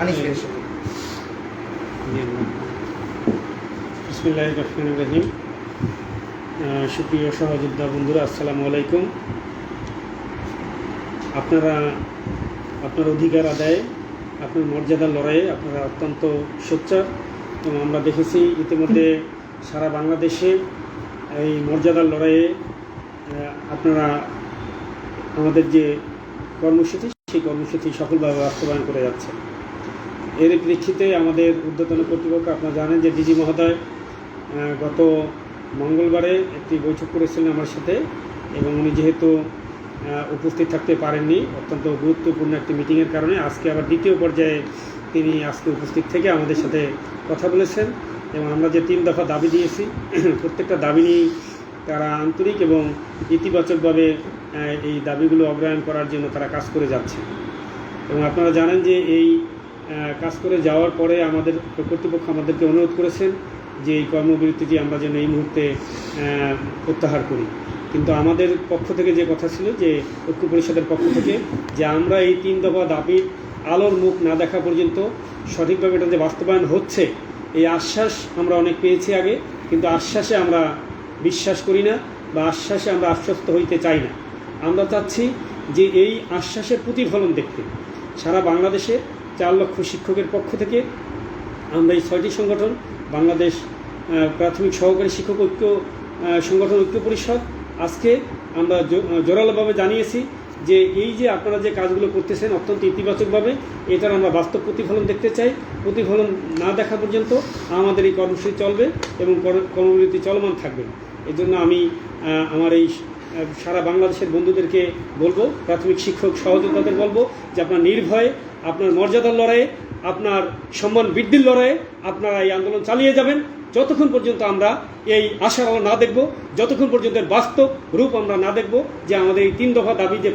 আনিস ভাইয়ের সাথে। বিসমিল্লাহির রহমানির রহিম। সুপ্রিয় সহযোদ্ধা বন্ধুরা, আসসালামু আলাইকুম। আপনারা আপনার অধিকার আদায়ে, আপনার মর্যাদার লড়াইয়ে আপনারা অত্যন্ত সোচ্চার, এবং আমরা দেখেছি ইতিমধ্যে সারা বাংলাদেশে এই মর্যাদার লড়াইয়ে আপনারা আমাদের যে কর্মসূচি, সেই কর্মসূচি সফলভাবে বাস্তবায়ন করে যাচ্ছে। এর প্রেক্ষিতে আমাদের ঊর্ধ্বতন কর্তৃপক্ষ, আপনারা জানেন যে ডিজি মহোদয় গত মঙ্গলবারে একটি বৈঠক করেছিলেন আমার সাথে, এবং উনি যেহেতু উপস্থিত থাকতে পারেননি অত্যন্ত গুরুত্বপূর্ণ একটি মিটিংয়ের কারণে, আজকে আবার দ্বিতীয় পর্যায়ে তিনি আজকে উপস্থিত থেকে আমাদের সাথে কথা বলেছেন। এবং আমরা যে 3 দফা দাবি দিয়েছি, প্রত্যেকটা দাবি নিয়েই তারা আন্তরিক এবং ইতিবাচকভাবে এই দাবিগুলো অগ্রহায়ণ করার জন্য তারা কাজ করে যাচ্ছে। এবং আপনারা জানেন যে এই কাজ করে যাওয়ার পরে আমাদের কর্তৃপক্ষ আমাদেরকে অনুরোধ করেছেন যে এই কর্মবিরতিটি আমরা যেন এই মুহূর্তে প্রত্যাহার করি। কিন্তু আমাদের পক্ষ থেকে যে কথা ছিল, যে ঐক্য পরিষদের পক্ষ থেকে, যে আমরা এই 3 দফা দাবির আলোর মুখ না দেখা পর্যন্ত সঠিকভাবে এটা যে বাস্তবায়ন হচ্ছে, এই আশ্বাস আমরা অনেক পেয়েছি আগে, কিন্তু আশ্বাসে আমরা বিশ্বাস করি না, বা আশ্বাসে আমরা আশ্বস্ত হইতে চাই না। আমরা চাচ্ছি যে এই আশ্বাসের প্রতিফলন দেখতে। সারা বাংলাদেশে 4 লক্ষ শিক্ষকের পক্ষ থেকে আমরা এই 6টি সংগঠন, বাংলাদেশ প্রাথমিক সহকারী শিক্ষক ঐক্য সংগঠন ঐক্য পরিষদ, আজকে আমরা জোরালোভাবে জানিয়েছি যে এই যে আপনারা যে কাজগুলো করতেছেন অত্যন্ত ইতিবাচকভাবে, এটার আমরা বাস্তব প্রতিফলন দেখতে চাই। প্রতিফলন না দেখা পর্যন্ত আমাদের এই কর্মসূচি চলবে এবং কর্মবিরতি চলমান থাকবে। এই জন্য আমি আমার এই সারা বাংলাদেশের বন্ধুদেরকে বলবো, প্রাথমিক শিক্ষক সহযোদ্ধাদের বলবো, যে আপনার নির্ভয়ে, আপনার মর্যাদার লড়াইয়ে, আপনার সম্মান বৃদ্ধির লড়াইয়ে আপনারা এই আন্দোলন চালিয়ে যাবেন, যতক্ষণ পর্যন্ত আমরা এই আশার আলো না দেখব, যতক্ষণ পর্যন্ত বাস্তব রূপ আমরা না দেখব, যে আমাদের এই 3 দফা দাবি যে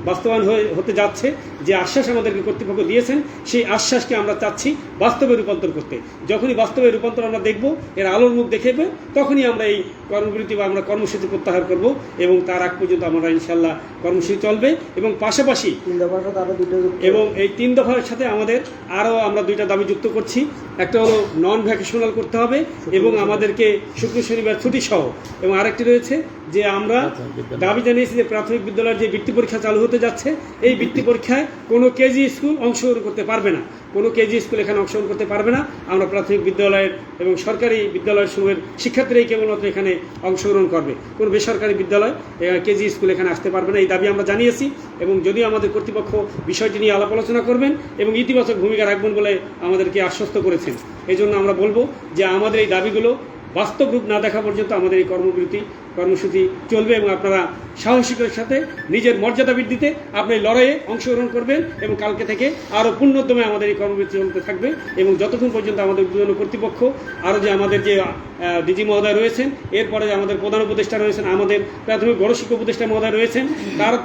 বাস্তবায়ন হতে যাচ্ছে, যে আশ্বাস আমাদেরকে কর্তৃপক্ষ দিয়েছেন, সেই আশ্বাসকে আমরা চাচ্ছি বাস্তবে রূপান্তর করতে। যখনই বাস্তবে রূপান্তর আমরা দেখব, এর আলোর মুখ দেখবে, তখনই আমরা এই কর্মবিরতি বা আমরা কর্মসূচি প্রত্যাহার করব, এবং তার আগ পর্যন্ত আমরা ইনশাল্লাহ কর্মসূচি চলবে। এবং পাশাপাশি এবং এই 3 দফার সাথে আমাদের আরও আমরা 2টা দাবি যুক্ত করছি। একটা হলো নন ভ্যাকেশনাল করতে হবে, এবং আমাদেরকে শুক্র শনিবার ছুটি সহ। এবং আরেকটি রয়েছে যে আমরা দাবি জানিয়েছি যে প্রাথমিক বিদ্যালয়ের যে বৃত্তি পরীক্ষা চালু হতে যাচ্ছে, এই বৃত্তি পরীক্ষায় কোনো কেজি স্কুল অংশগ্রহণ করতে পারবে না, কোনো কেজি স্কুল এখানে অংশগ্রহণ করতে পারবে না। আমরা প্রাথমিক বিদ্যালয়ের এবং সরকারি বিদ্যালয়ের সমূহের শিক্ষার্থীরাই কেবলমাত্র এখানে অংশগ্রহণ করবে, কোনো বেসরকারি বিদ্যালয় কেজি স্কুল এখানে আসতে পারবে না। এই দাবি আমরা জানিয়েছি, এবং যদিও আমাদের কর্তৃপক্ষ বিষয়টি নিয়ে আলাপ আলোচনা করবেন এবং ইতিবাচক ভূমিকা রাখবেন বলে আমাদেরকে আশ্বস্ত করেছেন। এই জন্য আমরা বলবো যে আমাদের এই দাবিগুলো বাস্তব রূপ না দেখা পর্যন্ত আমাদের এই কর্মসূচি চলবে, এবং আপনারা সাহসিকতার সাথে নিজের মর্যাদা বৃদ্ধিতে আপনি লড়াইয়ে অংশগ্রহণ করবেন, এবং কালকে থেকে আরও পূর্ণোদ্যমে আমাদের এই কর্মসূচি চলতে থাকবে। এবং যতক্ষণ পর্যন্ত আমাদের ঊর্ধ্বতন কর্তৃপক্ষ, আরও যে আমাদের যে ডিজি মহোদয় রয়েছেন, এরপরে আমাদের প্রধান উপদেষ্টা রয়েছেন, আমাদের প্রাথমিক গণশিক্ষা উপদেষ্টা মহোদয় রয়েছেন,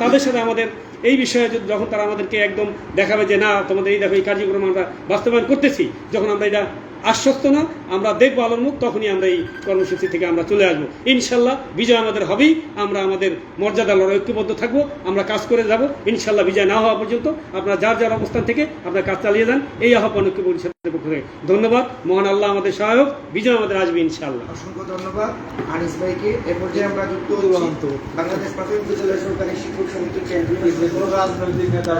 তাদের সাথে আমাদের এই বিষয়ে যখন তারা আমাদেরকে একদম দেখাবে যে না, তোমাদের এই দেখো এই কার্যক্রম আমরা বাস্তবায়ন করতেছি, যখন আমরা এটা আশ্বস্ত না, আমরা দেখবো আলোর মুখ, তখনই আমরা এই কর্মসূচি থেকে আমরা চলে আসবো। ইনশাল্লাহ বিজয় আমাদের হবেই। আমরা আমাদের মর্যাদা লড়াই ঐক্যবদ্ধ থাকবো, আমরা কাজ করে যাব ইনশাল্লাহ। বিজয় না হওয়া পর্যন্ত আপনারা যার যার অবস্থান থেকে আপনারা কাজ চালিয়ে যান, এই আহ্বান ঐক্য পরিষদের পক্ষ থেকে ধন্যবাদ। মহান আল্লাহ আমাদের সহায়ক, বিজয় আমাদের আসবে ইনশাল্লাহ। অসংখ্য ধন্যবাদ আনিস ভাইকে। এ পর্যায়ে আমরা যুক্ত হচ্ছি বাংলাদেশ প্রাথমিক বিদ্যালয় সরকারি শিক্ষক সমিতির কেন্দ্রীয় রাজনৈতিক নেতা